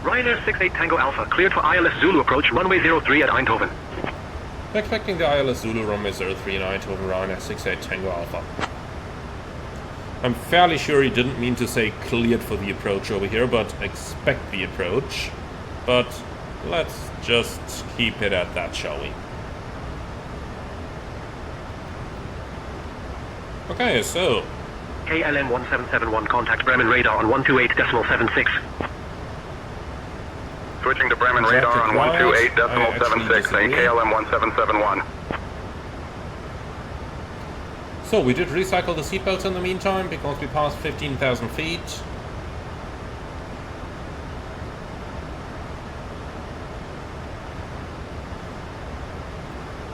Ryanair 68 Tango Alpha, cleared for ILS Zulu approach runway 03 at Eindhoven. Expecting the ILS Zulu runway 03 in Eindhoven, Ryanair 68 Tango Alpha. I'm fairly sure he didn't mean to say cleared for the approach over here, but expect the approach. But let's just keep it at that, shall we? Okay, so... KLM 1771, contact Bremen radar on 128.76. Switching to Bremen radar on 128.76, saying KLM 1771. So we did recycle the seatbelts in the meantime because we passed 15,000 feet.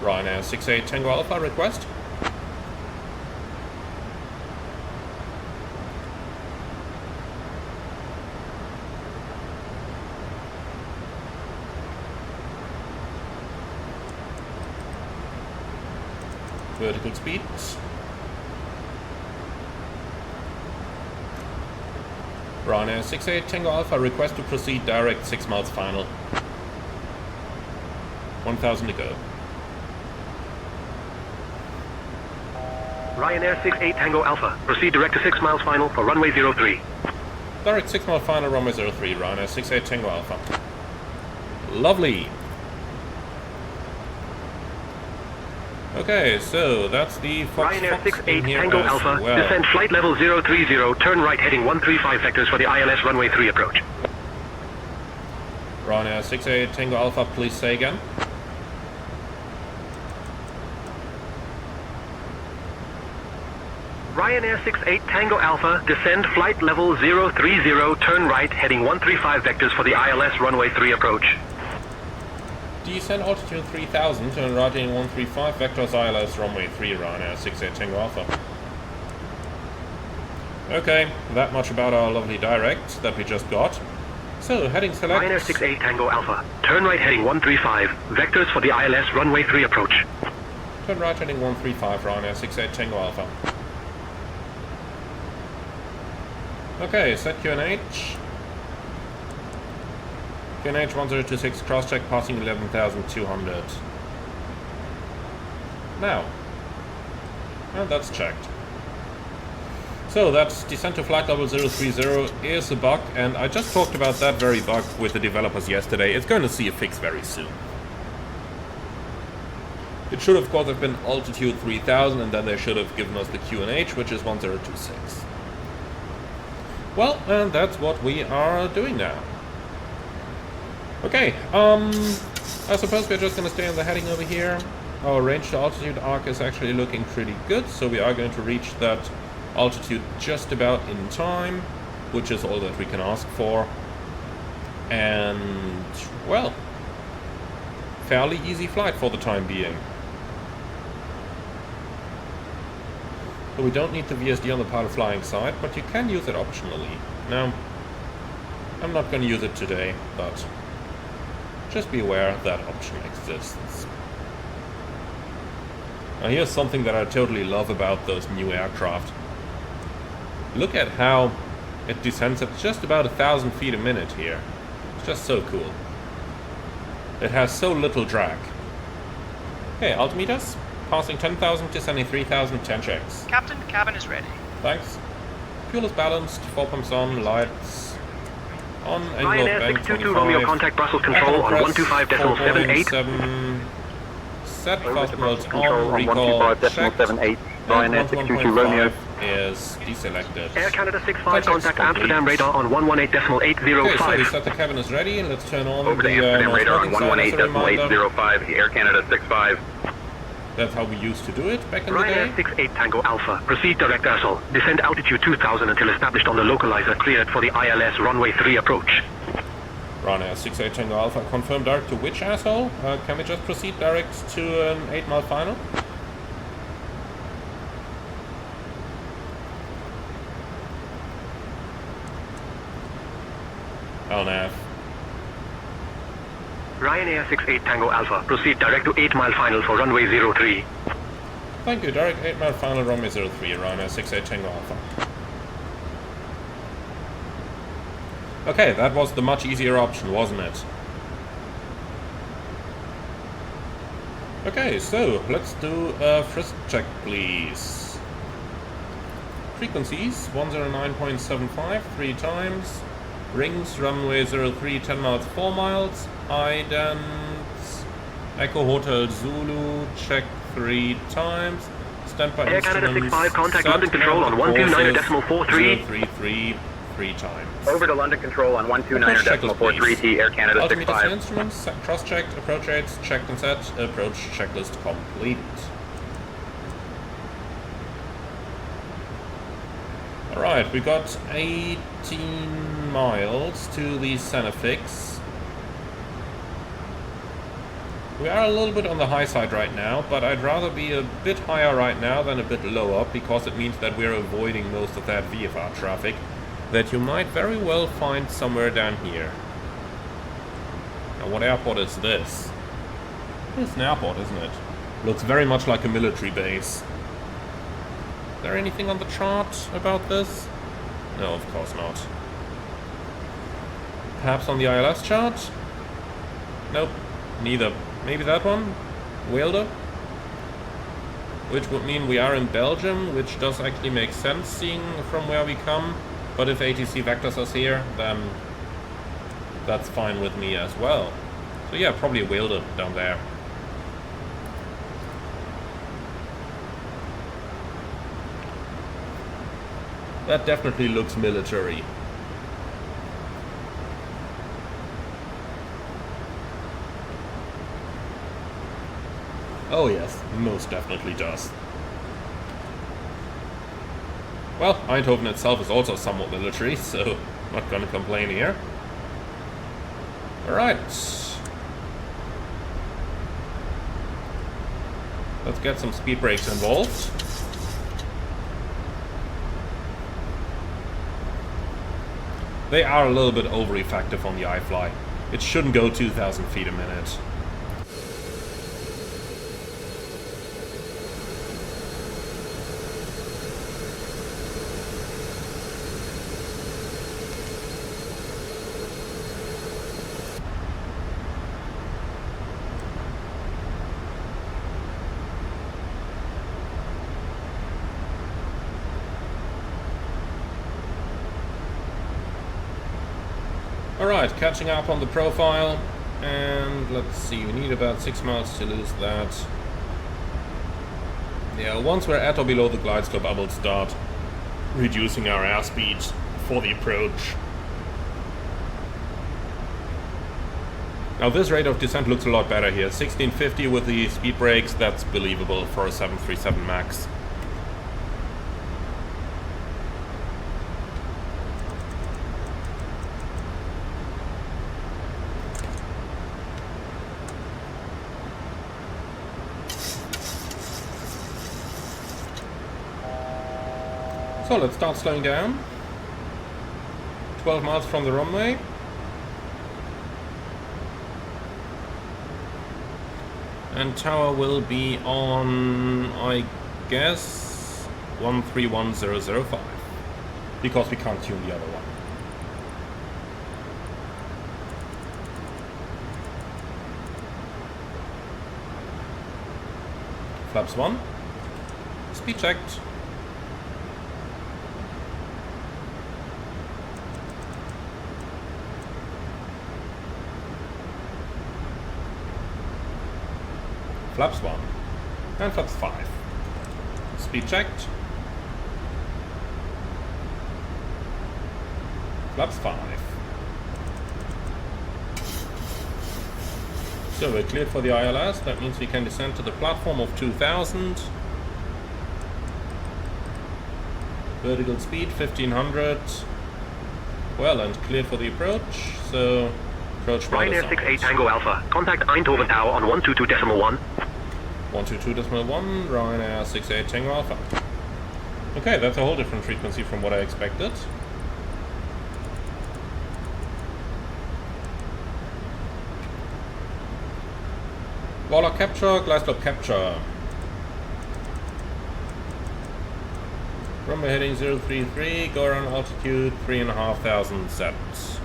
Ryanair 68 Tango Alpha request. Vertical speeds. Ryanair 68 Tango Alpha request to proceed direct 6 miles final. 1,000 to go. Ryanair 68 Tango Alpha, proceed direct to 6 miles final for runway 03. Direct 6 mile final, runway 03, Ryanair 68 Tango Alpha. Lovely. Okay, so that's the Fox Ryanair 68 here Tango as Alpha, well. descend flight level 030, turn right heading 135 vectors for the ILS runway 3 approach. Ryanair 68 Tango Alpha, please say again. Ryanair 68 Tango Alpha, descend flight level 030, turn right heading 135 vectors for the ILS runway 3 approach. Descend altitude 3000, turn right in 135 vectors ILS runway 3, Ryanair 68 Tango Alpha. Okay, that much about our lovely direct that we just got. So, heading select. Ryanair 68 Tango Alpha, turn right heading 135, vectors for the ILS runway 3 approach. Turn right heading 135, Ryanair 68 Tango Alpha. Okay, set QNH. QNH 1026, cross-check passing 11,200. Now. And that's checked. So that's descent to flight level 030 is a bug, and I just talked about that very bug with the developers yesterday. It's going to see a fix very soon. It should of course have been altitude 3000, and then they should have given us the QNH, which is 1026. Well, and that's what we are doing now. Okay, I suppose we're just going to stay on the heading over here. Our range to altitude arc is actually looking pretty good, so we are going to reach that altitude just about in time, which is all that we can ask for. And, well, fairly easy flight for the time being. So we don't need the VSD on the pilot flying side, but you can use it optionally. Now, I'm not going to use it today, but just be aware that option exists. Now here's something that I totally love about those new aircraft. Look at how it descends at just about 1,000 feet a minute here. It's just so cool. It has so little drag. Okay, altimeters. Passing 10,000, descending 3,000, 10 checks. Captain, cabin is ready. Thanks. Fuel is balanced, 4 pumps on, lights on, envelope Ryanair bank 622 Romeo, contact Brussels control on 125.78. Set fast modes on, recall checked, and 1.5 is deselected. Air Canada 65, contact Amsterdam radar on 118.805. Okay, so we set the cabin is ready, and let's turn on Over the to Amsterdam radar on smoking sign as a reminder. 118.805, Air Canada 65. That's how we used to do it back in the day. Ryanair 68 Tango Alpha, proceed direct Arsol. Descend altitude 2000 until established on the localizer cleared for the ILS runway 3 approach. Ryanair 68 Tango Alpha, confirm direct to which asshole? Can we just proceed direct to an 8 mile final? LNAV. Ryanair 68 Tango Alpha, proceed direct to 8 mile final for runway 03. Thank you, direct 8 mile final, runway 03, Ryanair 68 Tango Alpha. Okay, that was the much easier option, wasn't it? Okay, so let's do a frisk check, please. Frequencies 109.75 3 times. Rings runway 03 10 miles 4 miles. Idents Echo Hotel Zulu check 3 times. Standby Air Canada instruments. 65, contact London Control on 129.43. 033 3 times. Over to London Control on 129.43T, Air Canada Altimeters 65. and instruments, cross-checked, approach rates, checked and set, approach checklist complete. Alright, we got 18 miles to the Cenefix. We are a little bit on the high side right now, but I'd rather be a bit higher right now than a bit lower, because it means that we're avoiding most of that VFR traffic that you might very well find somewhere down here. Now, what airport is this? It's an airport, isn't it? Looks very much like a military base. Is there anything on the chart about this? No, of course not. Perhaps on the ILS chart? Nope, neither. Maybe that one? Weelde? Which would mean we are in Belgium, which does actually make sense seeing from where we come. But if ATC Vectors is here, then that's fine with me as well. So yeah, probably Weelde down there. That definitely looks military. Oh yes, most definitely does. Well, Eindhoven itself is also somewhat military, so not gonna complain here. Alright. Let's get some speed brakes involved. They are a little bit over-effective on the iFly. It shouldn't go 2,000 feet a minute. Alright, catching up on the profile, and let's see, we need about 6 miles to lose that. Yeah, once we're at or below the glide slope, I will start reducing our airspeed for the approach. Now this rate of descent looks a lot better here. 1650 with the speed brakes, that's believable for a 737 MAX. So let's start slowing down. 12 miles from the runway. And tower will be on, I guess, 131005. Because we can't tune the other one. Flaps 1. Speed checked. Flaps 1 and flaps 5. Speed checked. Flaps 5. So we're cleared for the ILS. That means we can descend to the platform of 2000. Vertical speed 1500. Well, and cleared for the approach. So approach Ryanair 68 Tango Alpha. Contact Eindhoven Tower on 122.1. 122.1, Ryanair 68 Tango Alpha. Okay, that's a whole different frequency from what I expected. Warlock capture, glide slope capture. Runway heading 033, go around altitude 3,500 sets.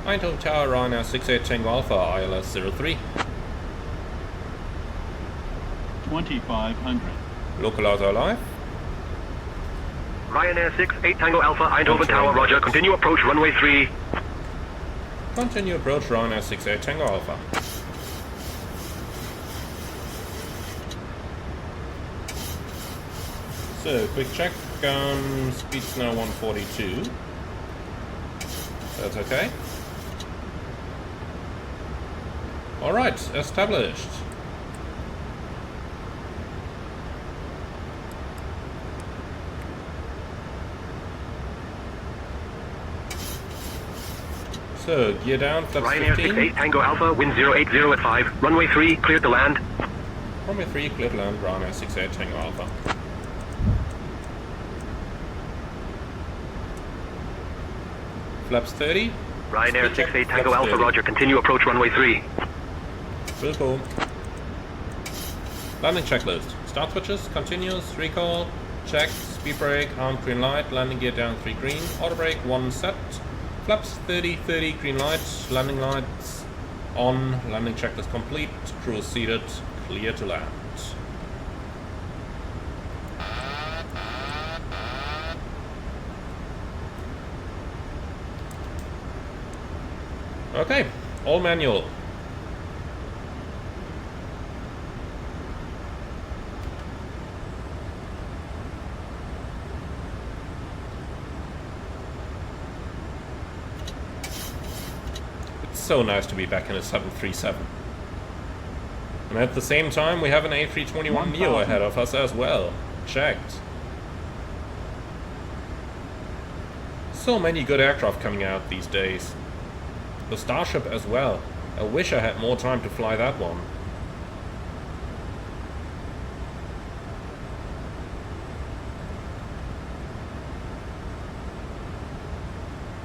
Eindhoven Tower, Ryanair 68 Tango Alpha, ILS 03. 2500. Localizer live. Ryanair 68 Tango Alpha, Eindhoven Tower, roger. Continue approach runway 3. Continue approach Ryanair 68 Tango Alpha. So, quick check. Speed's now 142. That's okay. Alright, established. So, gear down, flaps Ryanair 15. 68 Tango Alpha, wind 080 at 5. Runway 3, cleared to land. Runway 3, clear to land, Ryanair 68 Tango Alpha. Flaps 30. Ryanair Speed check, 68 Tango flaps Alpha, 30. roger. Continue approach runway 3. Will go. Landing checklist. Start switches, continuous, recall, check, speed brake, armed green light, landing gear down 3 green, auto brake 1 set, flaps 30, 30, green light, landing lights on, landing checklist complete, crew is seated, clear to land. Okay, all manual. It's so nice to be back in a 737. And at the same time, we have an A321neo ahead of us as well. Checked. So many good aircraft coming out these days. The Starship as well. I wish I had more time to fly that one.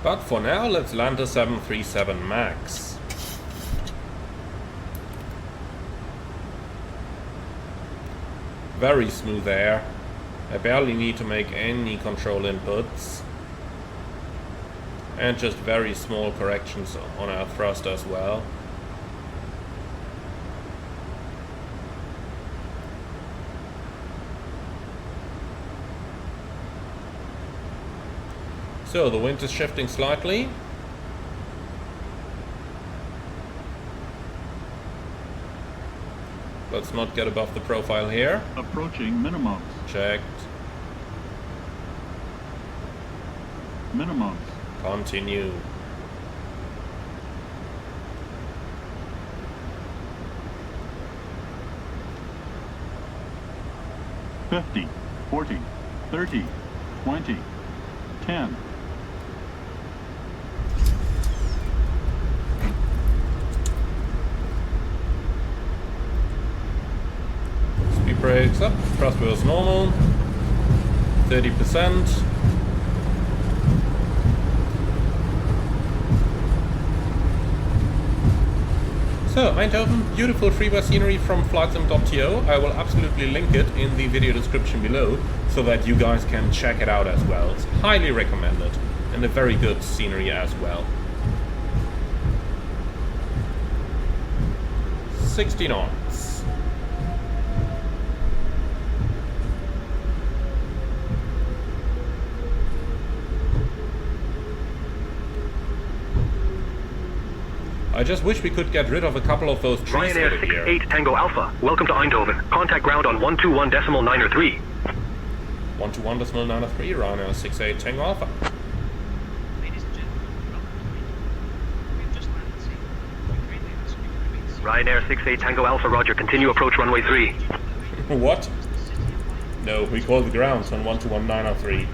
But for now, let's land a 737 MAX. Very smooth air. I barely need to make any control inputs. And just very small corrections on our thrust as well. So the wind is shifting slightly. Let's not get above the profile here. Approaching minimums. Checked. Minimums. Continue. $50, $40, $30, $20, $10. Speed brakes up. Thrust wheels normal. 30%. So, Eindhoven, beautiful freeway scenery from flightsim.to. I will absolutely link it in the video description below so that you guys can check it out as well. It's highly recommended and a very good scenery as well. 60 knots. I just wish we could get rid of a couple of those trees Ryanair over here. 68 Tango Alpha, welcome to Eindhoven. Contact ground on 121.903. 121.903, Ryanair 68 Tango Alpha. Ryanair 68 Tango Alpha, roger. Continue approach runway 3. What? No, we call the grounds on 121.903.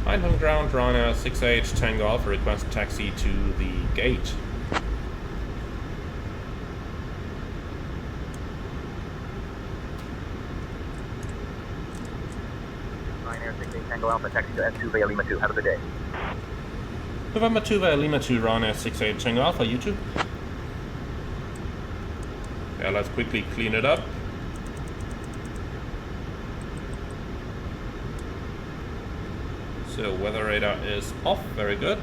Eindhoven ground, Ryanair 68 Tango Alpha, request taxi to the gate. Ryanair 68 Tango Alpha, taxi to S2 Via Lima 2. Have a good day. November 2 via Lima 2, Ryanair 68 Tango Alpha, YouTube. Yeah, let's quickly clean it up. So weather radar is off, very good.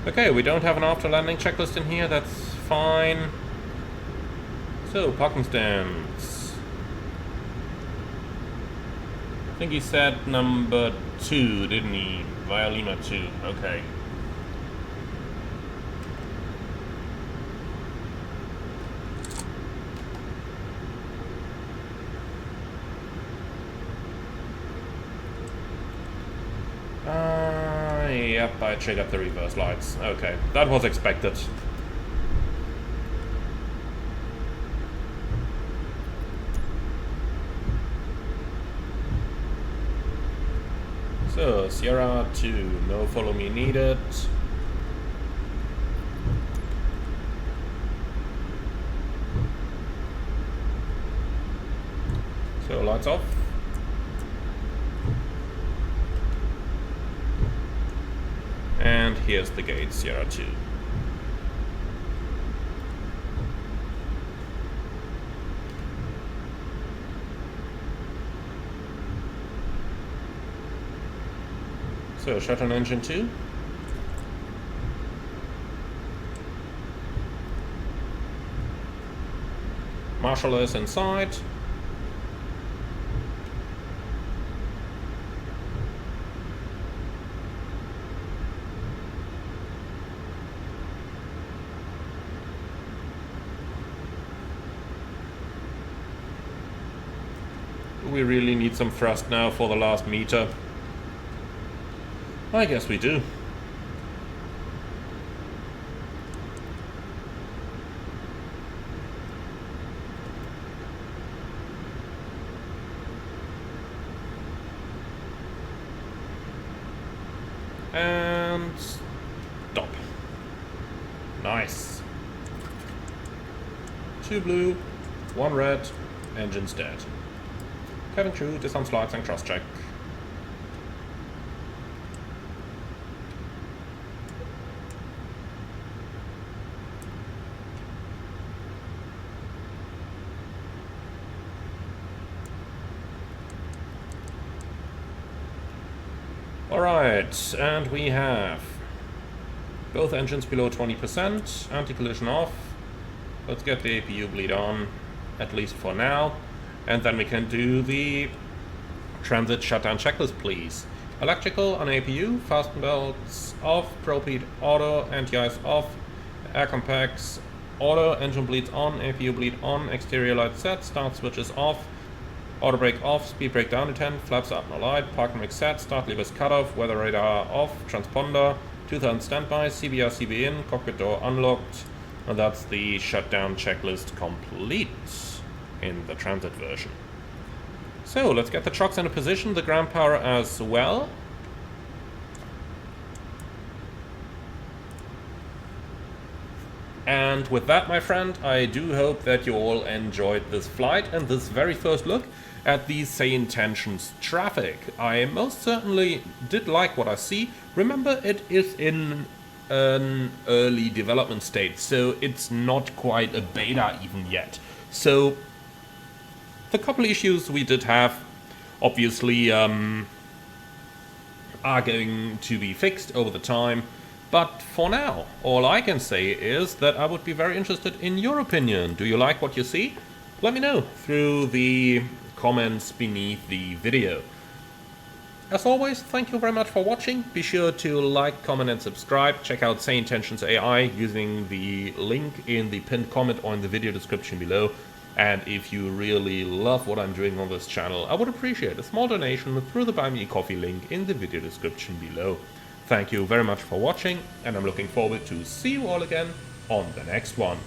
Okay, we don't have an after landing checklist in here, that's fine. So, parking stands. I think he said number 2, didn't he? Via Lima 2, okay. Yep, I triggered the reverse lights. Okay, that was expected. So, Sierra 2, no follow me needed. So, lights off. And here's the gate, Sierra 2. So, shut on engine 2. Marshal is inside. Do we really need some thrust now for the last meter? I guess we do. And stop. Nice. 2 blue, 1 red, engine's dead. Cabin crew, disarm slides and cross-check. Alright, and we have both engines below 20%, anti-collision off. Let's get the APU bleed on, at least for now. And then we can do the transit shutdown checklist, please. Electrical on APU, fasten belts off, propede auto, anti-ice off, air compacts auto, engine bleeds on, APU bleed on, exterior lights set, start switches off, auto brake off, speed brake down to 10, flaps up no light, parking brake set, start levers cut off, weather radar off, transponder, 2000 standby, CBR CB in, cockpit door unlocked, and that's the shutdown checklist complete in the transit version. So let's get the trucks into position, the ground power as well. And with that, my friend, I do hope that you all enjoyed this flight and this very first look at the SayIntentions traffic. I most certainly did like what I see. Remember, it is in an early development state, so it's not quite a beta even yet. So the couple issues we did have obviously are going to be fixed over the time. But for now, all I can say is that I would be very interested in your opinion. Do you like what you see? Let me know through the comments beneath the video. As always, thank you very much for watching. Be sure to like, comment and subscribe. Check out SayIntentions.AI using the link in the pinned comment or in the video description below. And if you really love what I'm doing on this channel, I would appreciate a small donation through the Buy Me a Coffee link in the video description below. Thank you very much for watching, and I'm looking forward to see you all again on the next one.